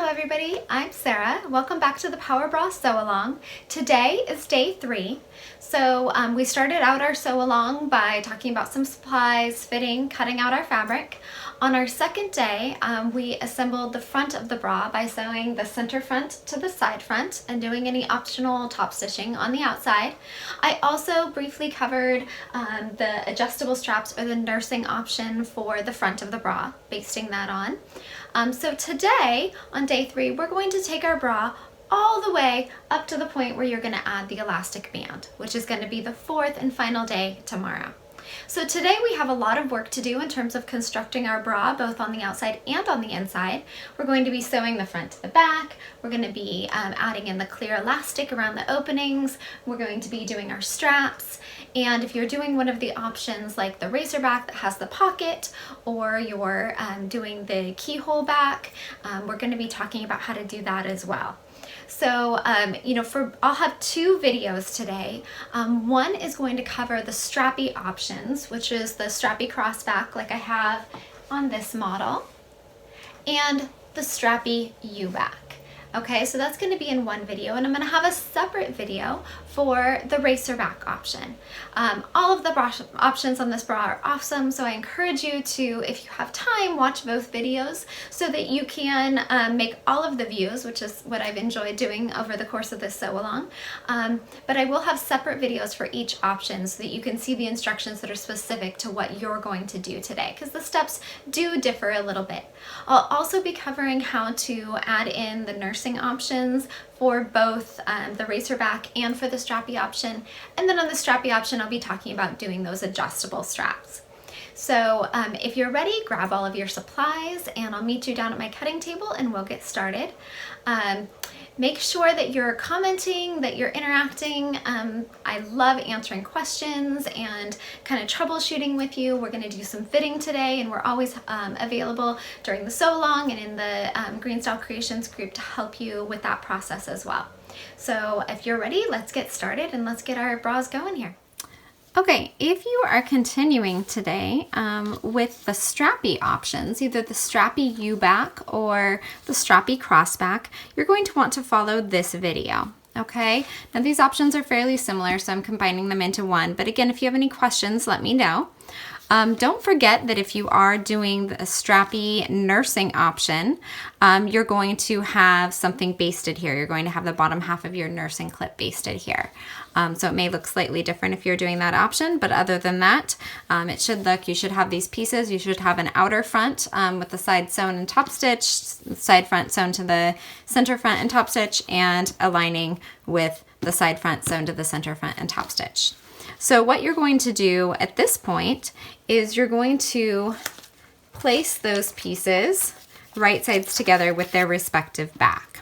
everybody, I'm Sarah. Welcome back to the Power Bra Sew Along. Today is day 3. So we started out our sew along by talking about some supplies, fitting, cutting out our fabric. On our second day, we assembled the front of the bra by sewing the center front to the side front and doing any optional top stitching on the outside. I also briefly covered the adjustable straps or the nursing option for the front of the bra, basting that on. So today, on day 3, we're going to take our bra all the way up to the point where you're going to add the elastic band, which is going to be the 4th and final day tomorrow. So today we have a lot of work to do in terms of constructing our bra, both on the outside and on the inside. We're going to be sewing the front to the back. We're going to be adding in the clear elastic around the openings. We're going to be doing our straps. And if you're doing one of the options like the racer back that has the pocket, or you're doing the keyhole back, we're going to be talking about how to do that as well. So, I'll have 2 videos today. One is going to cover the strappy options, which is the strappy crossback like I have on this model, and the strappy U-back. Okay, so that's going to be in one video, and I'm going to have a separate video for the racer back option. All of the bra options on this bra are awesome, so I encourage you to, if you have time, watch both videos so that you can make all of the views, which is what I've enjoyed doing over the course of this sew along. But I will have separate videos for each option so that you can see the instructions that are specific to what you're going to do today, because the steps do differ a little bit. I'll also be covering how to add in the nursing options for both the racer back and for the strappy option. And then on the strappy option, I'll be talking about doing those adjustable straps. So if you're ready, grab all of your supplies and I'll meet you down at my cutting table and we'll get started. Make sure that you're commenting, that you're interacting. I love answering questions and kind of troubleshooting with you. We're going to do some fitting today, and we're always available during the sew along and in the Green Style Creations group to help you with that process as well. So if you're ready, let's get started and let's get our bras going here. Okay, if you are continuing today with the strappy options, either the strappy U-back or the strappy crossback, you're going to want to follow this video. Okay, now these options are fairly similar, so I'm combining them into one. But again, if you have any questions, let me know. Don't forget that if you are doing the strappy nursing option, you're going to have something basted here. You're going to have the bottom half of your nursing clip basted here. So it may look slightly different if you're doing that option, but other than that, it should look, you should have these pieces. You should have an outer front with the side sewn and top stitch, side front sewn to the center front and top stitch, and a lining with the side front sewn to the center front and top stitch. So what you're going to do at this point is you're going to place those pieces right sides together with their respective back.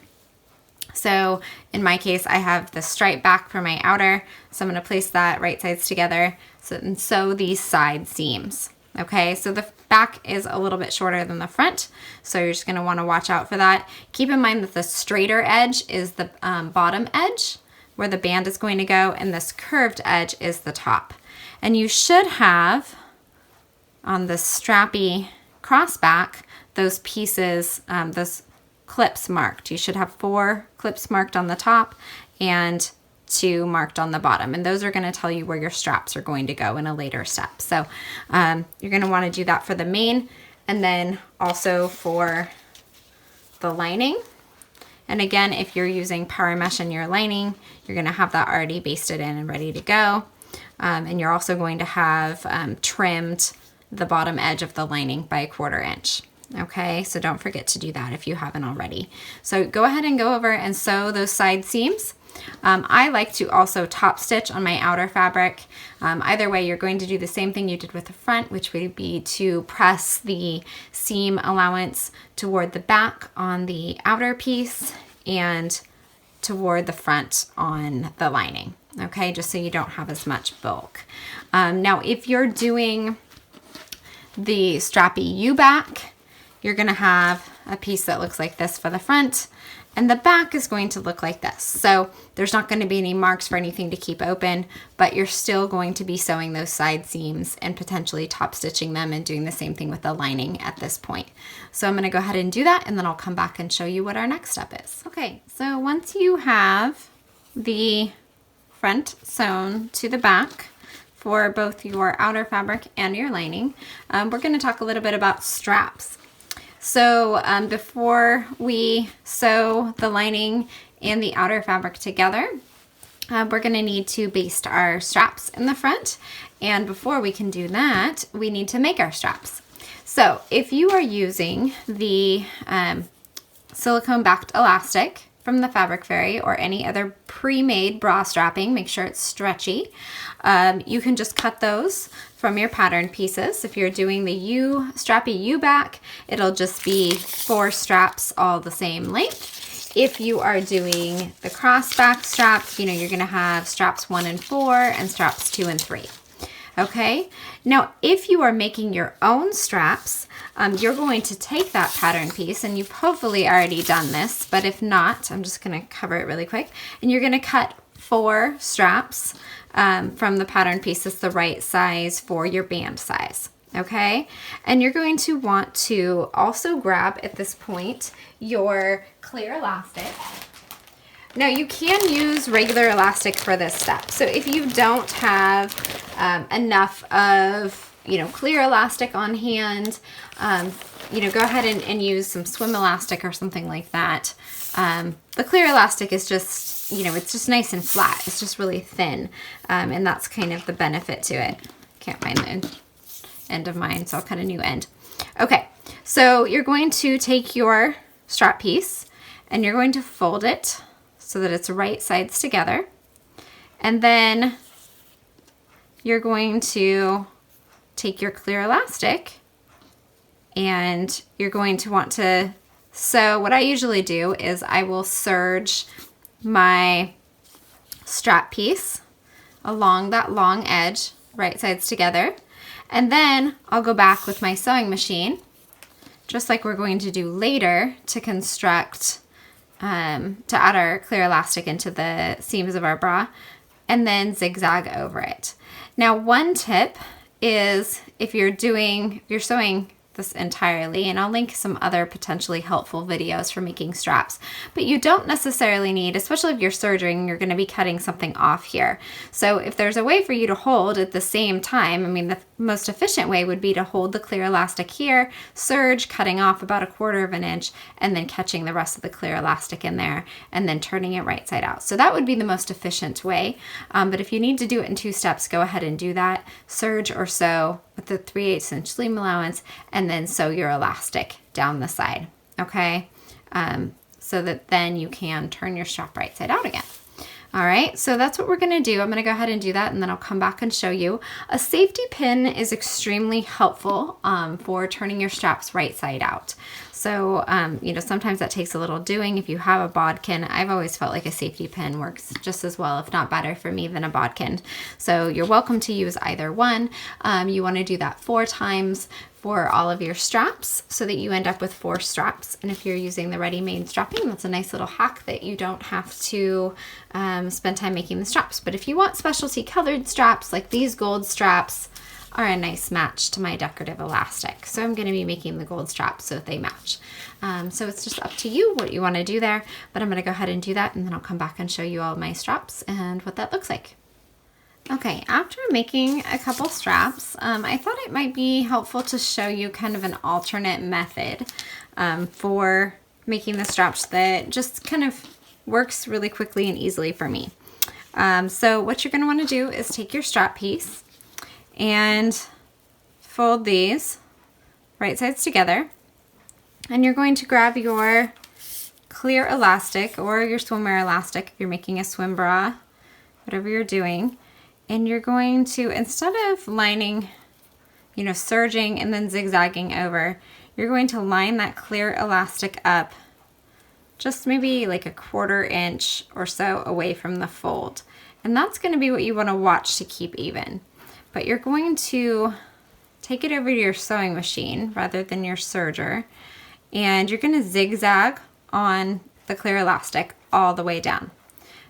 So in my case, I have the stripe back for my outer, so I'm going to place that right sides together and sew these side seams. Okay, so the back is a little bit shorter than the front, so you're just going to want to watch out for that. Keep in mind that the straighter edge is the bottom edge, where the band is going to go, and this curved edge is the top. And you should have, on the strappy crossback, those pieces, those clips marked. You should have 4 clips marked on the top and 2 marked on the bottom. And those are going to tell you where your straps are going to go in a later step. So you're going to want to do that for the main, and then also for the lining. And again, if you're using power mesh in your lining, you're going to have that already basted in and ready to go. And you're also going to have trimmed the bottom edge of the lining by 1/4 inch. Okay, so don't forget to do that if you haven't already. So go ahead and go over and sew those side seams. I like to also top stitch on my outer fabric. Either way, you're going to do the same thing you did with the front, which would be to press the seam allowance toward the back on the outer piece and toward the front on the lining. Okay, just so you don't have as much bulk. Now, if you're doing the strappy U-back, you're going to have a piece that looks like this for the front And the back is going to look like this. So there's not going to be any marks for anything to keep open, but you're still going to be sewing those side seams and potentially top stitching them and doing the same thing with the lining at this point. So I'm going to go ahead and do that, and then I'll come back and show you what our next step is. Okay, so once you have the front sewn to the back for both your outer fabric and your lining, we're going to talk a little bit about straps. So before we sew the lining and the outer fabric together, we're going to need to baste our straps in the front. And before we can do that, we need to make our straps. So if you are using the silicone backed elastic from the Fabric Fairy or any other pre-made bra strapping, make sure it's stretchy. You can just cut those from your pattern pieces. If you're doing the Strappy U back, it'll just be 4 straps all the same length. If you are doing the cross back straps, you know, you're gonna have straps 1 and 4 and straps 2 and 3. Okay, now if you are making your own straps, you're going to take that pattern piece, and you've hopefully already done this, but if not, I'm just gonna cover it really quick, and you're gonna cut 4 straps from the pattern piece that's the right size for your band size. Okay, and you're going to want to also grab at this point your clear elastic. Now you can use regular elastic for this step. So if you don't have enough of, you know, clear elastic on hand, you know, go ahead and use some swim elastic or something like that. The clear elastic is just, you know, it's just nice and flat. It's just really thin, and that's kind of the benefit to it. Can't find the end of mine, so I'll cut a new end. Okay, so you're going to take your strap piece and you're going to fold it so that it's right sides together. And then you're going to take your clear elastic and you're going to want to sew. What I usually do is I will serge my strap piece along that long edge, right sides together. And then I'll go back with my sewing machine, just like we're going to do later, to construct to add our clear elastic into the seams of our bra, and then zigzag over it. Now, one tip is if you're sewing this entirely, and I'll link some other potentially helpful videos for making straps, but you don't necessarily need, especially if you're serging, you're going to be cutting something off here. So if there's a way for you to hold at the same time, I mean, the most efficient way would be to hold the clear elastic here, serge, cutting off about 1/4 of an inch, and then catching the rest of the clear elastic in there, and then turning it right side out. So that would be the most efficient way. But if you need to do it in 2 steps, go ahead and do that. Serge or sew with the 3/8 inch seam allowance, and then sew your elastic down the side, okay? So that then you can turn your strap right side out again. All right, so that's what we're gonna do. I'm gonna go ahead and do that, and then I'll come back and show you. A safety pin is extremely helpful for turning your straps right side out. So, you know, sometimes that takes a little doing. If you have a bodkin, I've always felt like a safety pin works just as well, if not better for me, than a bodkin. So you're welcome to use either one. You wanna do that 4 times for all of your straps so that you end up with 4 straps. And if you're using the ready-made strapping, that's a nice little hack that you don't have to spend time making the straps. But if you want specialty colored straps, like these gold straps are a nice match to my decorative elastic. So I'm gonna be making the gold straps so that they match. So it's just up to you what you wanna do there, but I'm gonna go ahead and do that, and then I'll come back and show you all my straps and what that looks like. Okay, after making a couple straps, I thought it might be helpful to show you kind of an alternate method for making the straps that just kind of works really quickly and easily for me. So what you're gonna wanna do is take your strap piece and fold these right sides together, and you're going to grab your clear elastic or your swimwear elastic if you're making a swim bra, whatever you're doing, and you're going to, instead of lining, you know, serging and then zigzagging over, you're going to line that clear elastic up just maybe like 1/4 inch or so away from the fold. And that's going to be what you want to watch to keep even. But you're going to take it over to your sewing machine rather than your serger, and you're going to zigzag on the clear elastic all the way down.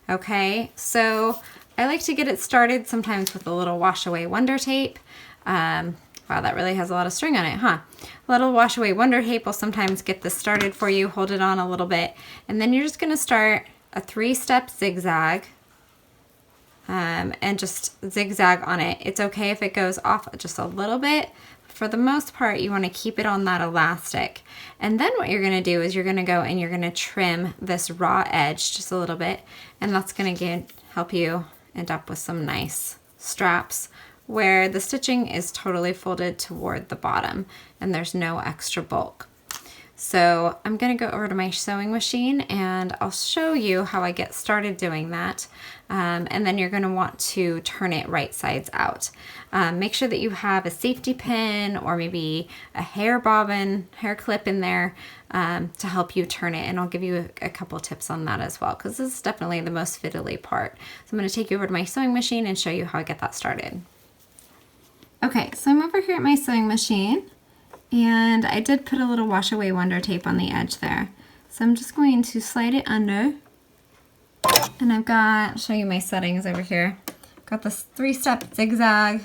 Okay, so I like to get it started sometimes with a little wash away wonder tape. Wow, that really has a lot of string on it, huh? A little wash away wonder tape will sometimes get this started for you. Hold it on a little bit, and then you're just gonna start a 3-step zigzag and just zigzag on it. It's okay if it goes off just a little bit. For the most part, you want to keep it on that elastic. And then what you're going to do is you're going to go and you're going to trim this raw edge just a little bit, and that's going to help you end up with some nice straps where the stitching is totally folded toward the bottom and there's no extra bulk. So I'm going to go over to my sewing machine and I'll show you how I get started doing that. And then you're going to want to turn it right sides out. Make sure that you have a safety pin or maybe a hair bobbin, hair clip in there to help you turn it. And I'll give you a couple tips on that as well, because this is definitely the most fiddly part. So I'm going to take you over to my sewing machine and show you how I get that started. Okay, so I'm over here at my sewing machine. And I did put a little wash away wonder tape on the edge there. So I'm just going to slide it under. And I'll show you my settings over here. Got this 3-step zigzag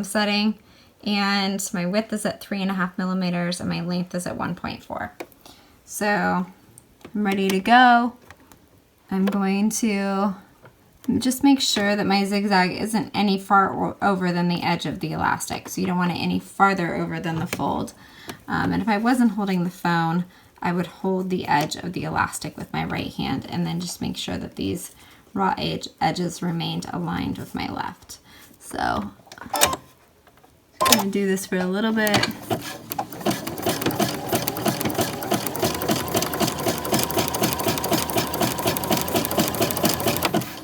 setting, and my width is at 3.5 millimeters and my length is at 1.4. So I'm ready to go. I'm going to just make sure that my zigzag isn't any far over than the edge of the elastic. So you don't want it any farther over than the fold. And if I wasn't holding the phone, I would hold the edge of the elastic with my right hand and then just make sure that these raw edges remained aligned with my left. So I'm going to do this for a little bit.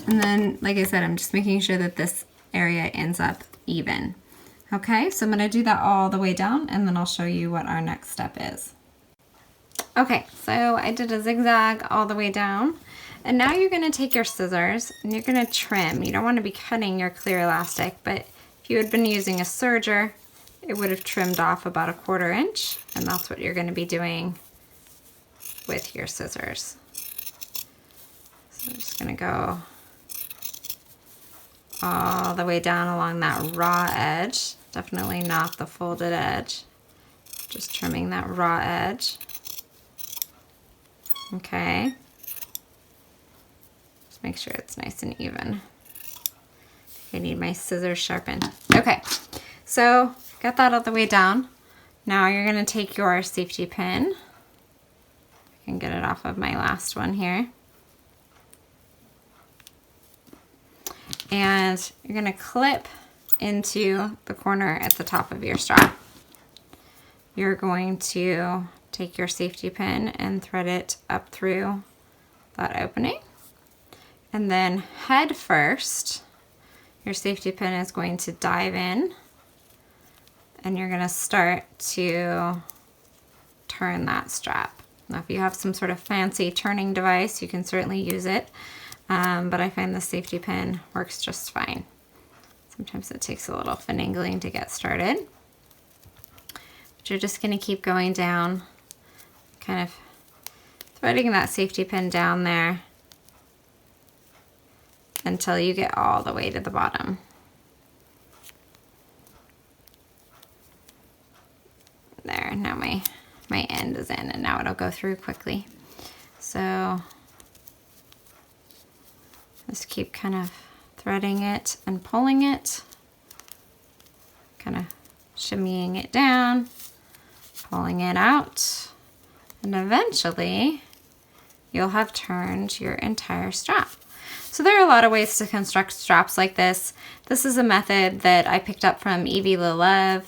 And then, like I said, I'm just making sure that this area ends up even. Okay, so I'm going to do that all the way down, and then I'll show you what our next step is. Okay, so I did a zigzag all the way down, and now you're going to take your scissors and you're going to trim. You don't want to be cutting your clear elastic, but if you had been using a serger, it would have trimmed off about 1/4 inch, and that's what you're going to be doing with your scissors. So I'm just going to go all the way down along that raw edge, definitely not the folded edge, just trimming that raw edge. Okay, just make sure it's nice and even. I need my scissors sharpened. Okay, so got that all the way down. Now you're going to take your safety pin. I can get it off of my last one here. And you're going to clip into the corner at the top of your strap. You're going to take your safety pin and thread it up through that opening. And then head first, your safety pin is going to dive in, and you're going to start to turn that strap. Now, if you have some sort of fancy turning device, you can certainly use it. But I find the safety pin works just fine. Sometimes it takes a little finagling to get started. But you're just going to keep going down, kind of threading that safety pin down there until you get all the way to the bottom. There, now my end is in, and now it'll go through quickly. So just keep kind of threading it and pulling it, kind of shimmying it down, pulling it out, and eventually you'll have turned your entire strap. So there are a lot of ways to construct straps like this. This is a method that I picked up from Evie Lelev.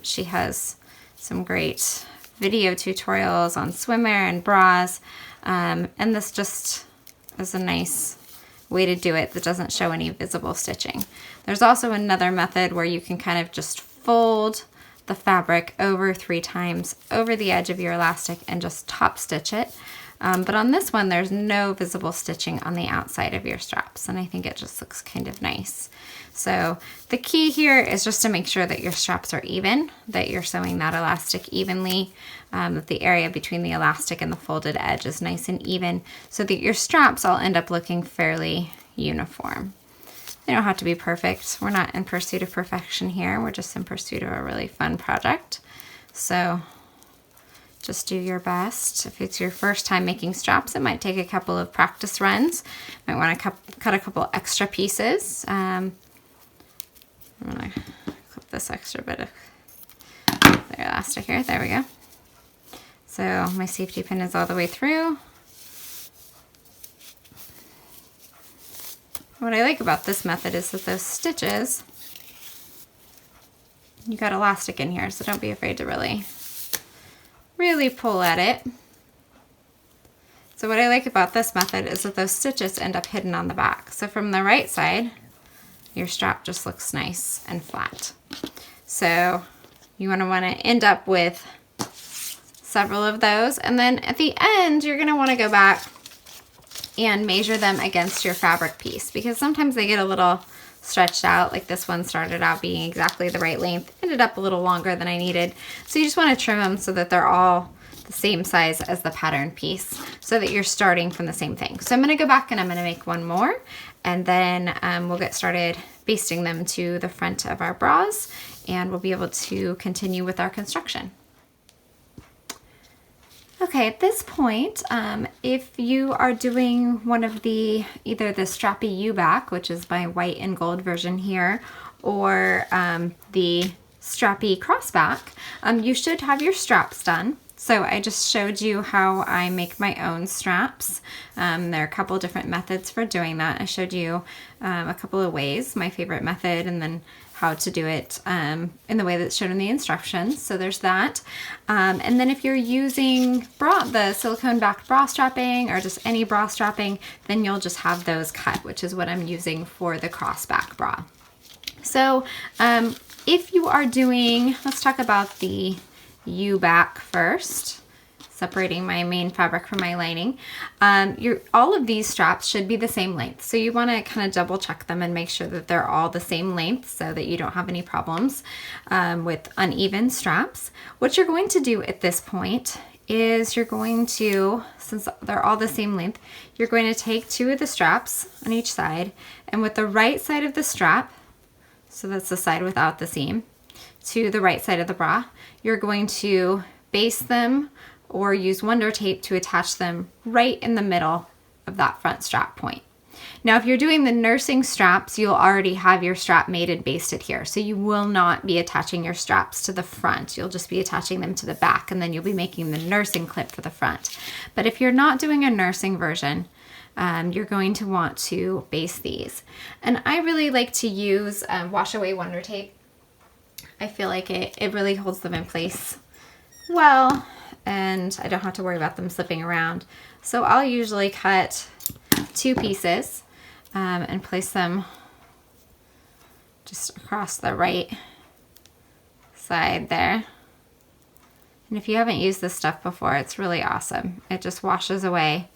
She has some great video tutorials on swimwear and bras, and this just is a nice way to do it that doesn't show any visible stitching. There's also another method where you can kind of just fold the fabric over 3 times over the edge of your elastic and just top stitch it. But on this one, there's no visible stitching on the outside of your straps, and I think it just looks kind of nice. So the key here is just to make sure that your straps are even, that you're sewing that elastic evenly, that the area between the elastic and the folded edge is nice and even, so that your straps all end up looking fairly uniform. They don't have to be perfect. We're not in pursuit of perfection here. We're just in pursuit of a really fun project. So just do your best. If it's your first time making straps, it might take a couple of practice runs. Might want to cut a couple extra pieces. I'm gonna clip this extra bit of the elastic here. There we go. So my safety pin is all the way through. What I like about this method is that those stitches, you got elastic in here, so don't be afraid to really pull at it. So what I like about this method is that those stitches end up hidden on the back. So from the right side, your strap just looks nice and flat. So you want to end up with several of those, and then at the end you're going to want to go back and measure them against your fabric piece, because sometimes they get a little stretched out. Like this one started out being exactly the right length, ended up a little longer than I needed. So you just want to trim them so that they're all the same size as the pattern piece, so that you're starting from the same thing. So I'm going to go back and I'm going to make one more, and then we'll get started basting them to the front of our bras, and we'll be able to continue with our construction. Okay, at this point, if you are doing one of either the Strappy U-back, which is my white and gold version here, or the Strappy crossback, you should have your straps done. So I just showed you how I make my own straps. There are a couple different methods for doing that. I showed you a couple of ways, my favorite method, and then how to do it in the way that's shown in the instructions. So there's that. And then if you're using the silicone backed bra strapping or just any bra strapping, then you'll just have those cut, which is what I'm using for the crossback bra. So if you are doing, let's talk about the U-back first, separating my main fabric from my lining. All of these straps should be the same length. So you want to kind of double check them and make sure that they're all the same length so that you don't have any problems with uneven straps. What you're going to do at this point is you're going to, since they're all the same length, you're going to take two of the straps on each side, and with the right side of the strap, so that's the side without the seam, to the right side of the bra, you're going to baste them or use Wonder Tape to attach them right in the middle of that front strap point. Now, if you're doing the nursing straps, you'll already have your strap made and basted here. So you will not be attaching your straps to the front. You'll just be attaching them to the back, and then you'll be making the nursing clip for the front. But if you're not doing a nursing version, you're going to want to baste these. And I really like to use wash away Wonder Tape. I feel like it really holds them in place well, and I don't have to worry about them slipping around. So I'll usually cut two pieces and place them just across the right side there. And if you haven't used this stuff before, it's really awesome. It just washes away,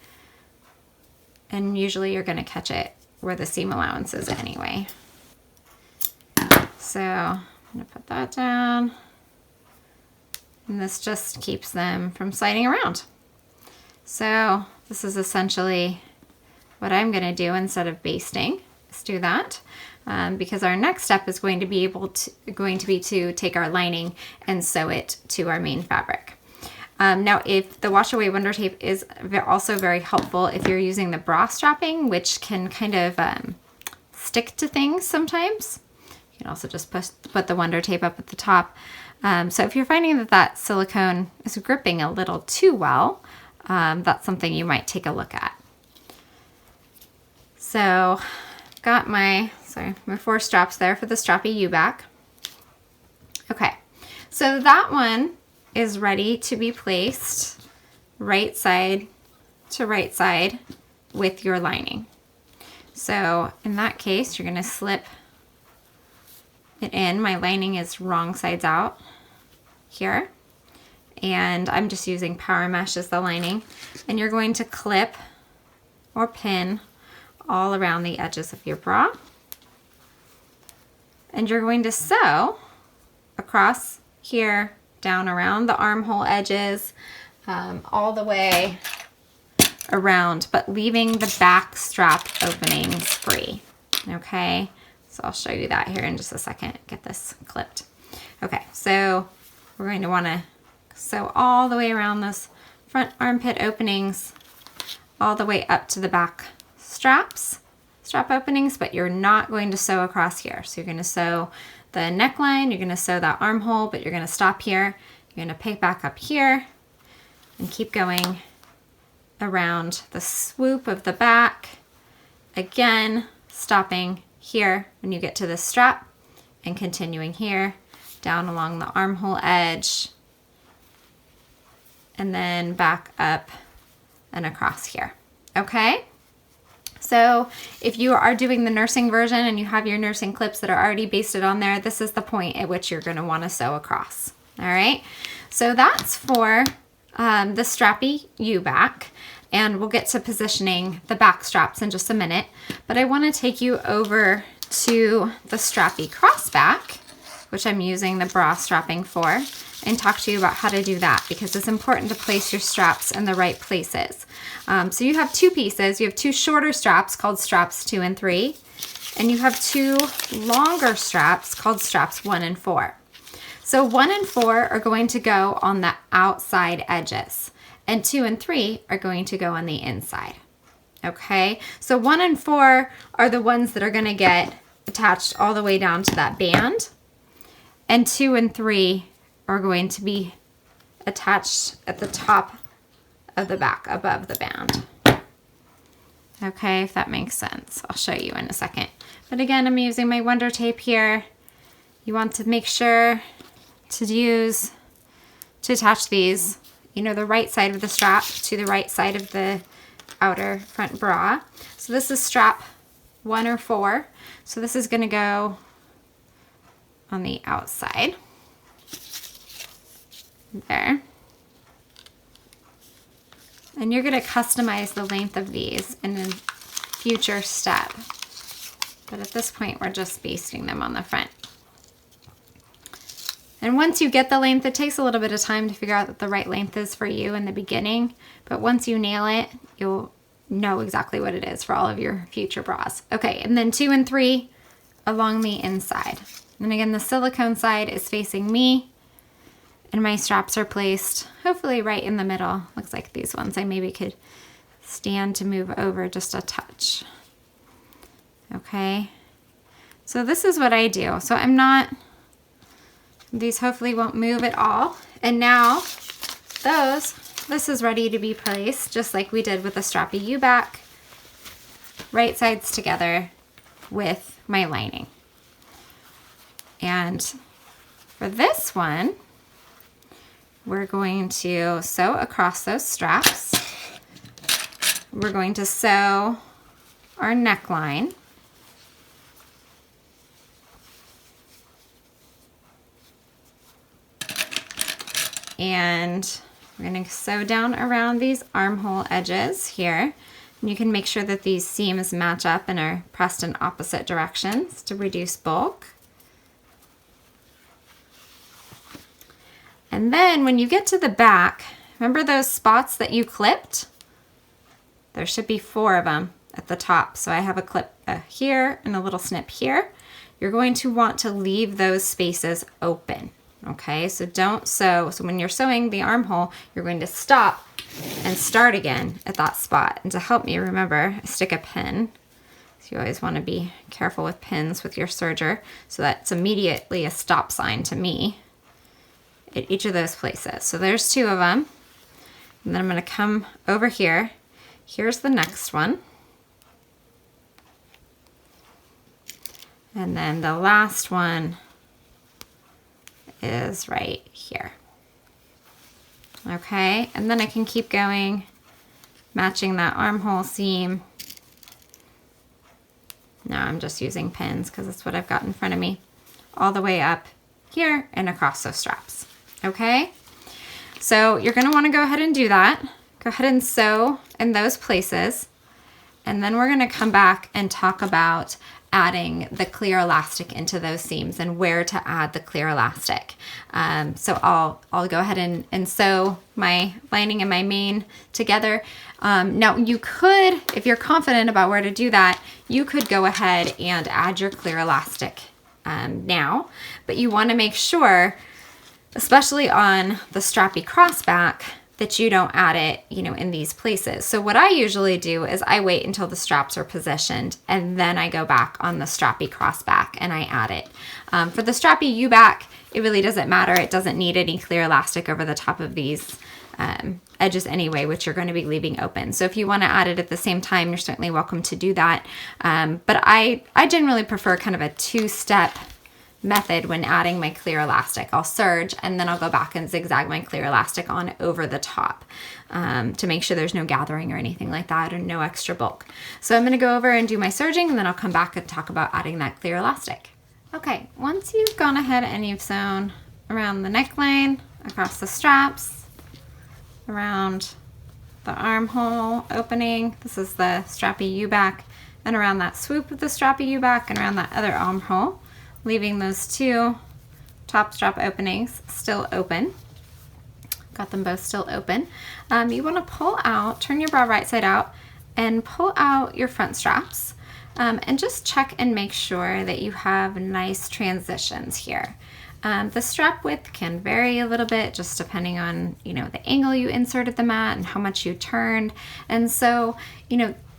and usually you're going to catch it where the seam allowance is anyway. So I'm going to put that down, and this just keeps them from sliding around. So this is essentially what I'm going to do instead of basting. Let's do that because our next step is going to be to take our lining and sew it to our main fabric. Now, if the wash away Wonder Tape is also very helpful if you're using the bra strapping, which can kind of stick to things sometimes. You can also just put the Wonder Tape up at the top. So if you're finding that silicone is gripping a little too well, that's something you might take a look at. So got my 4 straps there for the Strappy U-back. Okay, so that one is ready to be placed right side to right side with your lining. So in that case, you're going to slip it in. My lining is wrong sides out here, and I'm just using power mesh as the lining. And you're going to clip or pin all around the edges of your bra. And you're going to sew across here, down around the armhole edges, all the way around, but leaving the back strap openings free. Okay, so I'll show you that here in just a second. Get this clipped. Okay, so we're going to want to sew all the way around those front armpit openings, all the way up to the back strap openings, but you're not going to sew across here. So you're going to sew the neckline, you're going to sew that armhole, but you're going to stop here. You're going to pick back up here and keep going around the swoop of the back. Again, stopping here when you get to the strap and continuing here down along the armhole edge and then back up and across here. Okay? So if you are doing the nursing version and you have your nursing clips that are already basted on there, this is the point at which you're going to want to sew across. All right? So that's for the strappy U-back, and we'll get to positioning the back straps in just a minute, but I want to take you over to the strappy crossback, which I'm using the bra strapping for, and talk to you about how to do that, because it's important to place your straps in the right places. So you have two pieces. You have two shorter straps called straps 2 and 3, and you have two longer straps called straps 1 and 4. So 1 and 4 are going to go on the outside edges, and 2 and 3 are going to go on the inside. Okay, so 1 and 4 are the ones that are going to get attached all the way down to that band, and 2 and 3 are going to be attached at the top of the back above the band. Okay, if that makes sense. I'll show you in a second. But again, I'm using my Wonder Tape here. You want to make sure to attach these, the right side of the strap to the right side of the outer front bra. So this is strap 1 or 4. So this is going to go on the outside. There. And you're going to customize the length of these in a future step. But at this point, we're just basting them on the front. And once you get the length, it takes a little bit of time to figure out what the right length is for you in the beginning. But once you nail it, you'll know exactly what it is for all of your future bras. Okay, and then 2 and 3 along the inside. And again, the silicone side is facing me. And my straps are placed hopefully right in the middle. Looks like these ones I maybe could stand to move over just a touch. Okay, so this is what I do. So these hopefully won't move at all. And now this is ready to be placed just like we did with the strappy U-back. Right sides together with my lining. And for this one, we're going to sew across those straps. We're going to sew our neckline. And we're going to sew down around these armhole edges here. And you can make sure that these seams match up and are pressed in opposite directions to reduce bulk. And then when you get to the back, remember those spots that you clipped? There should be 4 of them at the top. So I have a clip here and a little snip here. You're going to want to leave those spaces open. Okay, so don't sew. So when you're sewing the armhole, you're going to stop and start again at that spot. And to help me remember, I stick a pin. So you always want to be careful with pins with your serger. So that's immediately a stop sign to me at each of those places. So there's 2 of them. And then I'm going to come over here. Here's the next one. And then the last one is right here. Okay, and then I can keep going, matching that armhole seam. Now I'm just using pins because that's what I've got in front of me. All the way up here and across those straps. Okay, So you're gonna wanna go ahead and do that. Go ahead and sew in those places. And then we're gonna come back and talk about adding the clear elastic into those seams and where to add the clear elastic. So I'll go ahead and sew my lining and my main together. Now you could, if you're confident about where to do that, you could go ahead and add your clear elastic now, but you wanna make sure, especially on the strappy crossback, that you don't add it, in these places. So what I usually do is I wait until the straps are positioned and then I go back on the strappy crossback and I add it. For the strappy U-back, it really doesn't matter. It doesn't need any clear elastic over the top of these edges anyway, which you're going to be leaving open. So if you want to add it at the same time, you're certainly welcome to do that. But I generally prefer kind of a two-step method when adding my clear elastic. I'll serge and then I'll go back and zigzag my clear elastic on over the top to make sure there's no gathering or anything like that, or no extra bulk. So I'm going to go over and do my serging, and then I'll come back and talk about adding that clear elastic. Okay, once you've gone ahead and you've sewn around the neckline, across the straps, around the armhole opening, this is the strappy U-back, and around that swoop of the strappy U-back and around that other armhole, leaving those two top strap openings still open. Got them both still open. You want to pull out, turn your bra right side out, and pull out your front straps. And just check and make sure that you have nice transitions here. The strap width can vary a little bit just depending on, the angle you inserted them at and how much you turned. And so,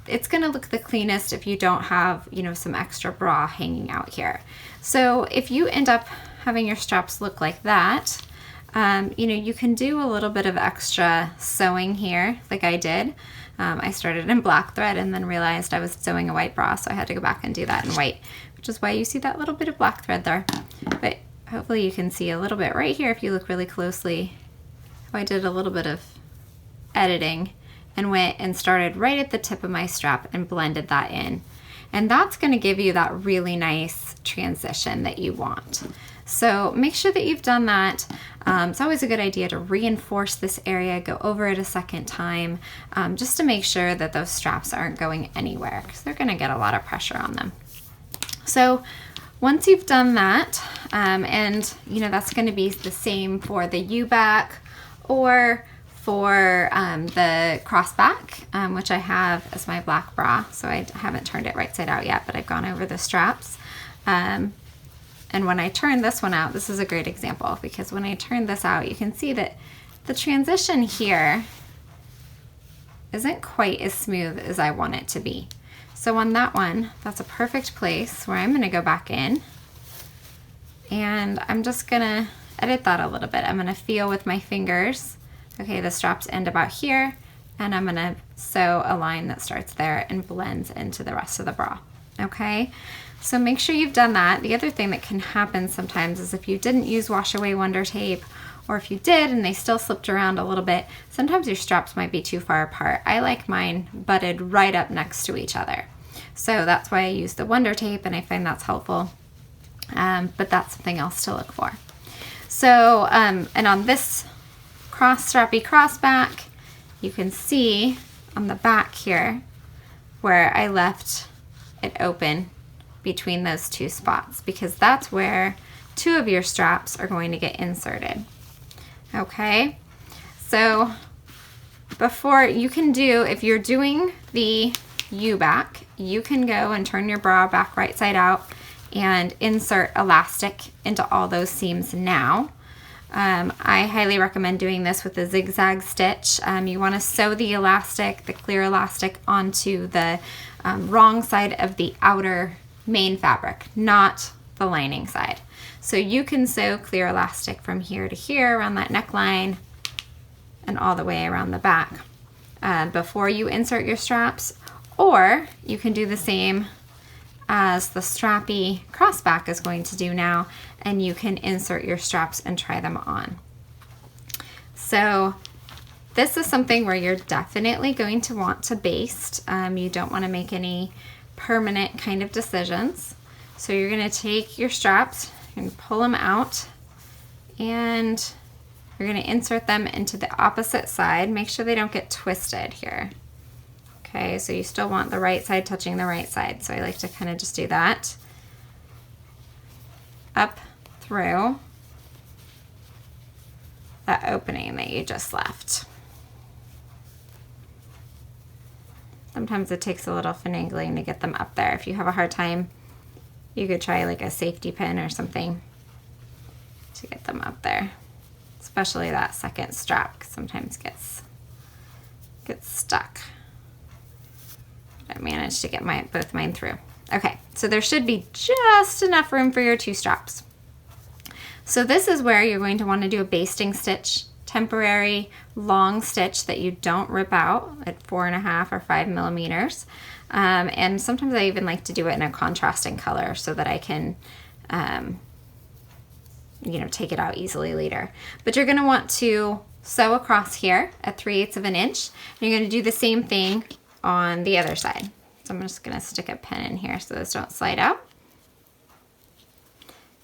it's going to look the cleanest if you don't have, some extra bra hanging out here. So if you end up having your straps look like that, you can do a little bit of extra sewing here, like I did. I started in black thread and then realized I was sewing a white bra, so I had to go back and do that in white, which is why you see that little bit of black thread there. But hopefully you can see a little bit right here if you look really closely. I did a little bit of editing and went and started right at the tip of my strap and blended that in. And that's going to give you that really nice transition that you want. So make sure that you've done that. It's always a good idea to reinforce this area, go over it a second time, just to make sure that those straps aren't going anywhere, because they're going to get a lot of pressure on them. So once you've done that, and that's going to be the same for the U-back or for the crossback, which I have as my black bra. So I haven't turned it right side out yet, but I've gone over the straps. And when I turn this one out, this is a great example, because when I turn this out, you can see that the transition here isn't quite as smooth as I want it to be. So on that one, that's a perfect place where I'm going to go back in, and I'm just going to edit that a little bit. I'm going to feel with my fingers. Okay, the straps end about here, and I'm going to sew a line that starts there and blends into the rest of the bra. Okay, so make sure you've done that. The other thing that can happen sometimes is if you didn't use wash away wonder tape, or if you did and they still slipped around a little bit, sometimes your straps might be too far apart. I like mine butted right up next to each other. So that's why I use the wonder tape, and I find that's helpful. But that's something else to look for. So, and on this strappy crossback, you can see on the back here where I left it open between those two spots, because that's where two of your straps are going to get inserted. Okay, so before you can do, if you're doing the U-back, you can go and turn your bra back right side out and insert elastic into all those seams now. I highly recommend doing this with a zigzag stitch. You want to sew the elastic, the clear elastic, onto the wrong side of the outer main fabric, not the lining side. So you can sew clear elastic from here to here around that neckline and all the way around the back before you insert your straps, or you can do the same as the strappy crossback is going to do now, and you can insert your straps and try them on. So this is something where you're definitely going to want to baste. You don't want to make any permanent kind of decisions. So you're going to take your straps and pull them out and You're going to insert them into the opposite side. Make sure they don't get twisted here. Okay, so you still want the right side touching the right side. So I like to kind of just do that. Up through that opening that you just left. Sometimes it takes a little finagling to get them up there. If you have a hard time, you could try like a safety pin or something to get them up there. Especially that second strap, 'cause sometimes gets stuck. I managed to get both mine through. Okay, so there should be just enough room for your 2 straps. So this is where you're going to want to do a basting stitch, temporary long stitch that you don't rip out at 4.5 or 5 millimeters. And sometimes I even like to do it in a contrasting color so that I can, you know, take it out easily later. But you're going to want to sew across here at 3/8 of an inch. And you're going to do the same thing on the other side. So I'm just going to stick a pin in here so those don't slide out.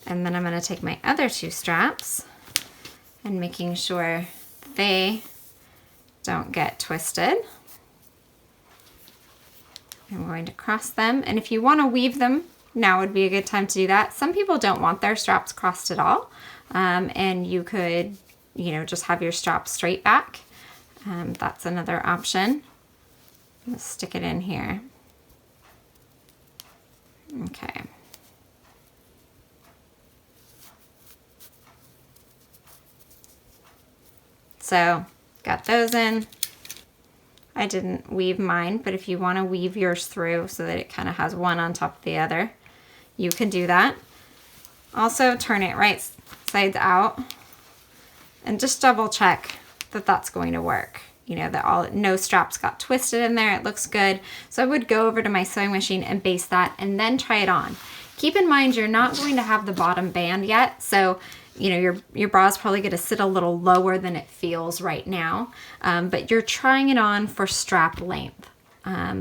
And then I'm going to take my other 2 straps and making sure they don't get twisted. I'm going to cross them, and if you want to weave them, now would be a good time to do that. Some people don't want their straps crossed at all, and you could, you know, just have your straps straight back. That's another option. Let's stick it in here. Okay. So, got those in. I didn't weave mine, but if you want to weave yours through so that it kind of has one on top of the other, you can do that. Also, turn it right sides out and just double check that that's going to work. You know, that no straps got twisted in there. It looks good. So I would go over to my sewing machine and baste that and then try it on. Keep in mind, you're not going to have the bottom band yet. So, you know, your bra is probably going to sit a little lower than it feels right now, but you're trying it on for strap length.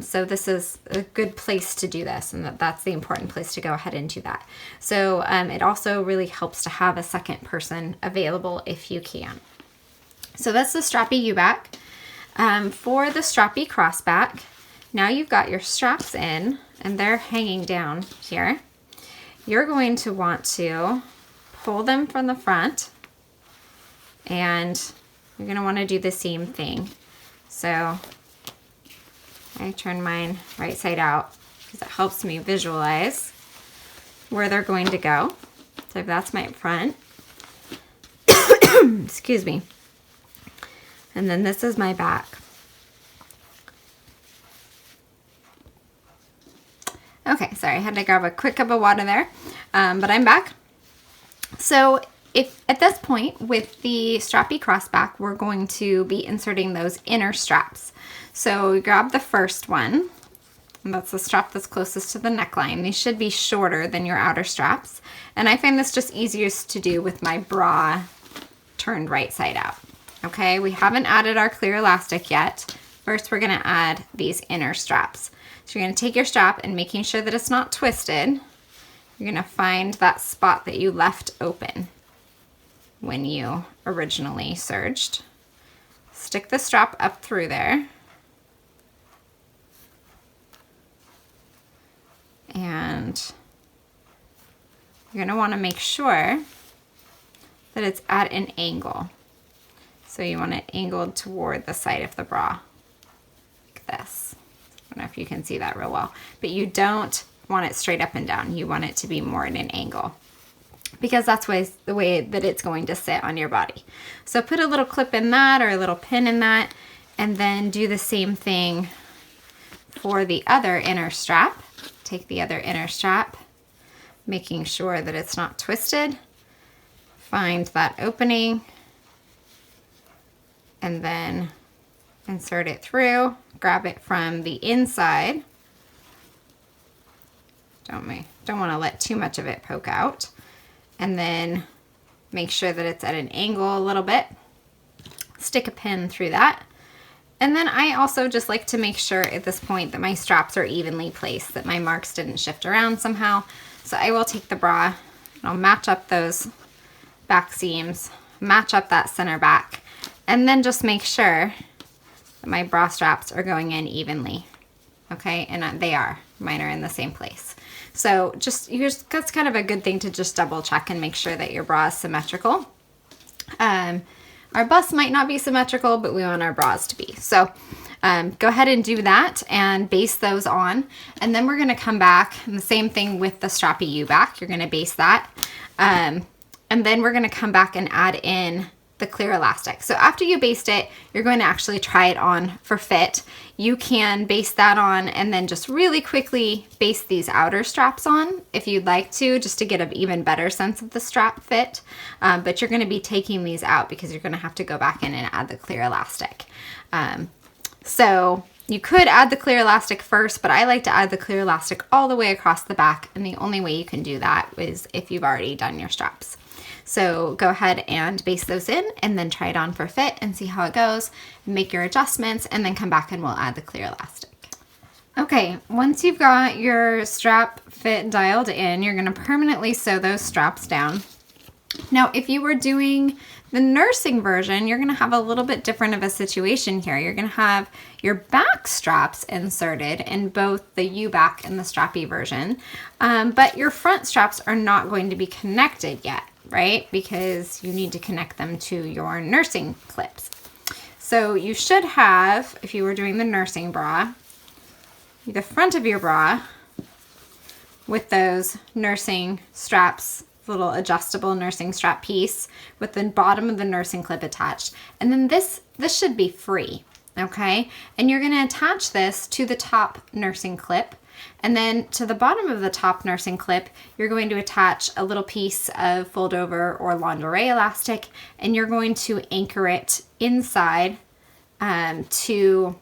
So this is a good place to do this, and that's the important place to go ahead and do that. So it also really helps to have a second person available if you can. So that's the Strappy U-back. For the Strappy crossback, now you've got your straps in and they're hanging down here. You're going to want to pull them from the front, and you're going to want to do the same thing. So I turn mine right side out because it helps me visualize where they're going to go. So that's my front. Excuse me. And then this is my back. Okay, sorry, I had to grab a quick cup of water there, but I'm back. So if at this point with the Strappy crossback, we're going to be inserting those inner straps. So we grab the first one, and that's the strap that's closest to the neckline. These should be shorter than your outer straps. And I find this just easiest to do with my bra turned right side out. Okay, we haven't added our clear elastic yet. First, we're gonna add these inner straps. So you're gonna take your strap and making sure that it's not twisted, you're gonna find that spot that you left open when you originally serged. Stick the strap up through there. And you're gonna wanna make sure that it's at an angle. So you want it angled toward the side of the bra, like this. I don't know if you can see that real well, but you don't want it straight up and down. You want it to be more at an angle because that's the way that it's going to sit on your body. So put a little clip in that or a little pin in that, and then do the same thing for the other inner strap. Take the other inner strap, making sure that it's not twisted. Find that opening and then insert it through. Grab it from the inside. Don't want to let too much of it poke out. And then make sure that it's at an angle a little bit. Stick a pin through that. And then I also just like to make sure at this point that my straps are evenly placed, that my marks didn't shift around somehow. So I will take the bra and I'll match up those back seams match up that center back, and then just make sure that my bra straps are going in evenly. Okay, and they are. Mine are in the same place. So that's kind of a good thing to just double check and make sure that your bra is symmetrical. Our bust might not be symmetrical, but we want our bras to be. So go ahead and do that and baste those on. And then we're going to come back, and the same thing with the Strappy U back. You're going to baste that. And then we're going to come back and add in the clear elastic. So after you baste it, you're going to actually try it on for fit. You can baste that on and then just really quickly baste these outer straps on if you'd like to, just to get an even better sense of the strap fit. But you're going to be taking these out because you're going to have to go back in and add the clear elastic. So you could add the clear elastic first, but I like to add the clear elastic all the way across the back. And the only way you can do that is if you've already done your straps. So go ahead and baste those in and then try it on for fit and see how it goes. Make your adjustments and then come back and we'll add the clear elastic. Okay, once you've got your strap fit dialed in, you're gonna permanently sew those straps down. Now, if you were doing the nursing version, you're gonna have a little bit different of a situation here. You're gonna have your back straps inserted in both the U-back and the Strappy version, but your front straps are not going to be connected yet, right? Because you need to connect them to your nursing clips. So you should have, if you were doing the nursing bra, the front of your bra with those nursing straps, little adjustable nursing strap piece with the bottom of the nursing clip attached. And then this should be free, okay? And you're gonna attach this to the top nursing clip. And then to the bottom of the top nursing clip, you're going to attach a little piece of fold over or lingerie elastic, and you're going to anchor it inside inside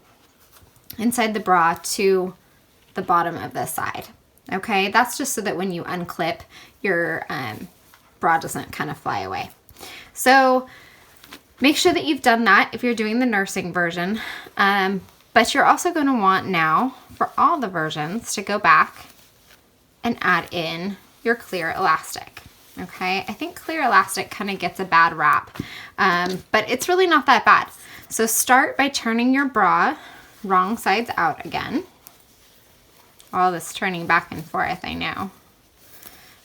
the bra to the bottom of the side. Okay, that's just so that when you unclip, your bra doesn't kind of fly away. So make sure that you've done that if you're doing the nursing version. But you're also going to want now, for all the versions, to go back and add in your clear elastic. Okay, I think clear elastic kind of gets a bad rap, but it's really not that bad. So start by turning your bra wrong sides out again. All this turning back and forth, I know.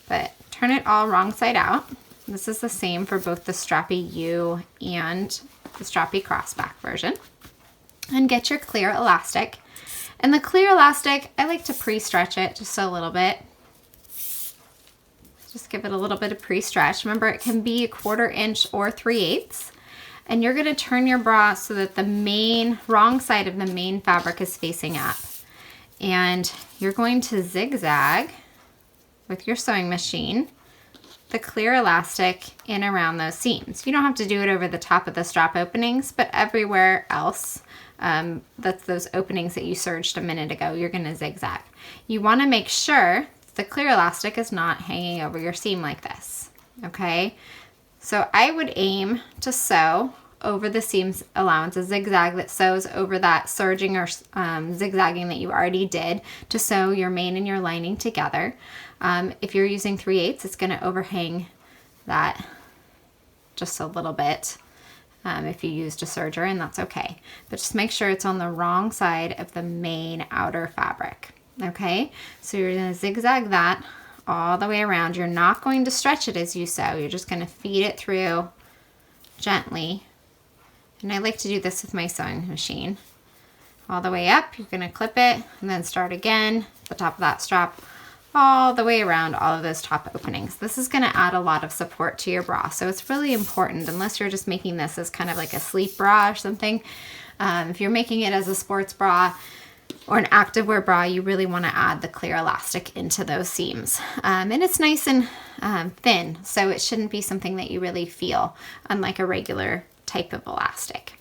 But turn it all wrong side out. This is the same for both the Strappy U and the Strappy crossback version. And get your clear elastic. And the clear elastic, I like to pre-stretch it just a little bit. Just give it a little bit of pre-stretch. Remember, it can be 1/4 inch or 3/8. And you're gonna turn your bra so that the main, wrong side of the main fabric is facing up. And you're going to zigzag with your sewing machine the clear elastic in around those seams. You don't have to do it over the top of the strap openings, but everywhere else, that's those openings that you serged a minute ago, you're gonna zigzag. You wanna make sure the clear elastic is not hanging over your seam like this, okay? So I would aim to sew over the seams allowance, a zigzag that sews over that serging or zigzagging that you already did to sew your main and your lining together. If you're using 3/8, it's gonna overhang that just a little bit if you used a serger, and that's okay. But just make sure it's on the wrong side of the main outer fabric, okay? So you're gonna zigzag that all the way around. You're not going to stretch it as you sew. You're just gonna feed it through gently. And I like to do this with my sewing machine. All the way up, you're gonna clip it and then start again, the top of that strap, all the way around all of those top openings. This is gonna add a lot of support to your bra. So it's really important, unless you're just making this as kind of like a sleep bra or something. If you're making it as a sports bra or an activewear bra, you really wanna add the clear elastic into those seams. And it's nice and thin, so it shouldn't be something that you really feel, unlike a regular type of elastic.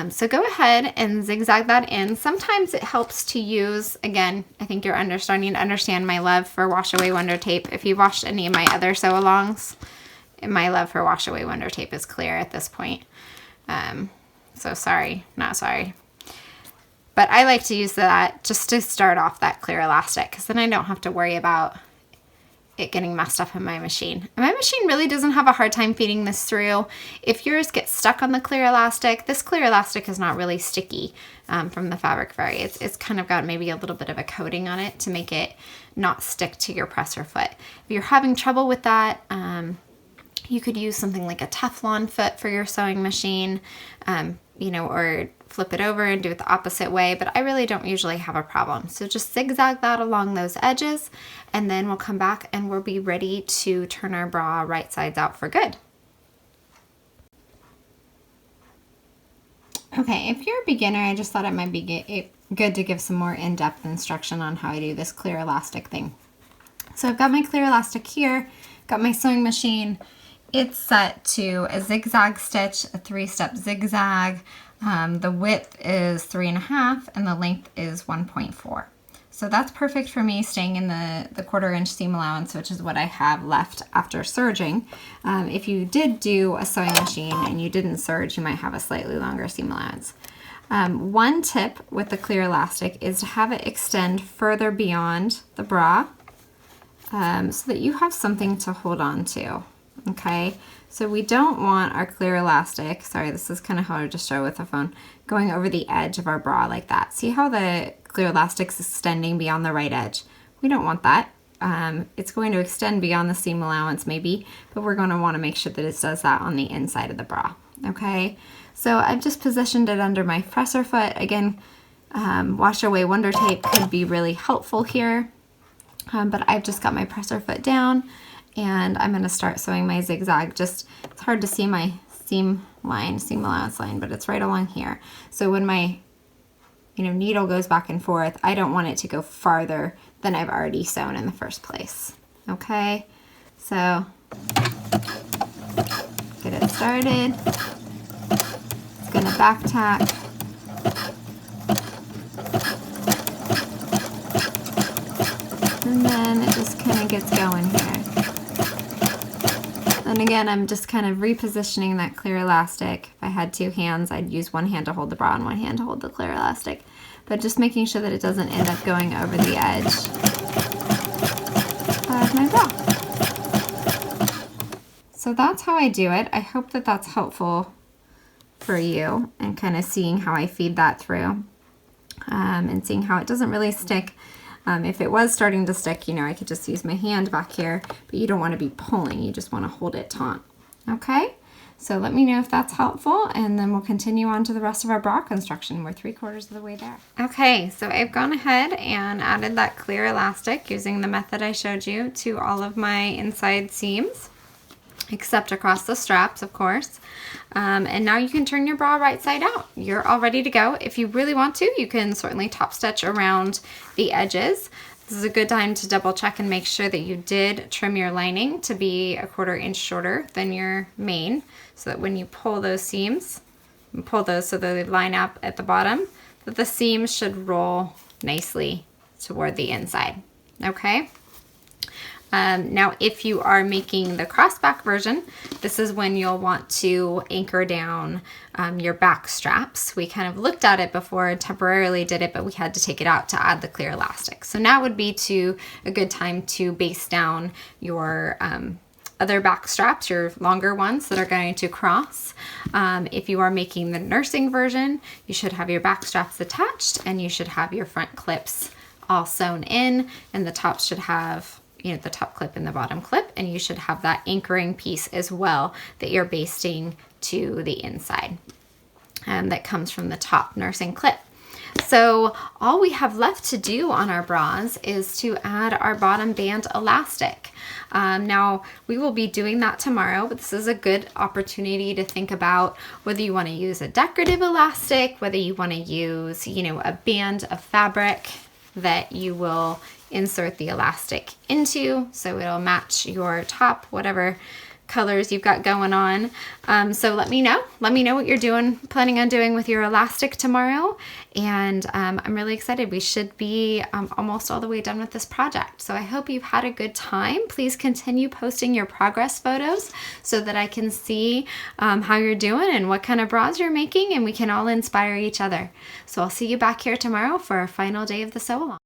So go ahead and zigzag that in. Sometimes it helps to use, again, I think you're starting to understand my love for wash away wonder tape. If you've watched any of my other sew-alongs, my love for wash away wonder tape is clear at this point. So sorry, not sorry. But I like to use that just to start off that clear elastic, because then I don't have to worry about it getting messed up in my machine. And my machine really doesn't have a hard time feeding this through. If yours gets stuck on the clear elastic, this clear elastic is not really sticky from the Fabric Fairy. It's kind of got maybe a little bit of a coating on it to make it not stick to your presser foot. If you're having trouble with that, you could use something like a Teflon foot for your sewing machine, you know, or flip it over and do it the opposite way, but I really don't usually have a problem. So just zigzag that along those edges, and then we'll come back and we'll be ready to turn our bra right sides out for good. Okay, if you're a beginner, I just thought it might be good to give some more in-depth instruction on how I do this clear elastic thing. So I've got my clear elastic here, got my sewing machine. It's set to a zigzag stitch, a 3-step zigzag. The width is 3.5 and the length is 1.4. So that's perfect for me, staying in the 1/4 inch seam allowance, which is what I have left after serging. If you did do a sewing machine and you didn't serge, you might have a slightly longer seam allowance. One tip with the clear elastic is to have it extend further beyond the bra so that you have something to hold on to. Okay, so we don't want our clear elastic, sorry, this is kind of hard to show with a phone, going over the edge of our bra like that. See how the clear elastic's extending beyond the right edge? We don't want that. It's going to extend beyond the seam allowance maybe, but we're going to want to make sure that it does that on the inside of the bra. Okay, so I've just positioned it under my presser foot. Again, wash away wonder tape could be really helpful here, but I've just got my presser foot down. And I'm going to start sewing my zigzag. Just, it's hard to see my seam allowance line, but it's right along here. So when my, needle goes back and forth, I don't want it to go farther than I've already sewn in the first place. Okay, so get it started. It's going to back tack. And then it just kind of gets going here. And again, I'm just kind of repositioning that clear elastic. If I had 2 hands, I'd use one hand to hold the bra and one hand to hold the clear elastic. But just making sure that it doesn't end up going over the edge of my bra. So that's how I do it. I hope that that's helpful for you and kind of seeing how I feed that through and seeing how it doesn't really stick. If it was starting to stick, I could just use my hand back here, but you don't want to be pulling, you just want to hold it taut. Okay, so let me know if that's helpful, and then we'll continue on to the rest of our bra construction. We're 3/4 of the way there. Okay, so I've gone ahead and added that clear elastic using the method I showed you to all of my inside seams, except across the straps, of course. And now you can turn your bra right side out. You're all ready to go. If you really want to, you can certainly top stitch around the edges. This is a good time to double check and make sure that you did trim your lining to be a 1/4 inch shorter than your main, so that when you pull those seams, pull those so that they line up at the bottom, that the seams should roll nicely toward the inside. Okay? Now, if you are making the crossback version, this is when you'll want to anchor down your back straps. We kind of looked at it before and temporarily did it, but we had to take it out to add the clear elastic. So now would be a good time to baste down your other back straps, your longer ones that are going to cross. If you are making the nursing version, you should have your back straps attached and you should have your front clips all sewn in, and the top should have the top clip and the bottom clip, and you should have that anchoring piece as well that you're basting to the inside, that comes from the top nursing clip. So all we have left to do on our bras is to add our bottom band elastic. Now we will be doing that tomorrow, but this is a good opportunity to think about whether you want to use a decorative elastic, whether you want to use, a band of fabric that you will insert the elastic into, so it'll match your top, whatever colors you've got going on. So let me know what you're planning on doing with your elastic tomorrow. And I'm really excited. We should be almost all the way done with this project. So I hope you've had a good time. Please continue posting your progress photos so that I can see how you're doing and what kind of bras you're making, and we can all inspire each other. So I'll see you back here tomorrow for our final day of the sew along.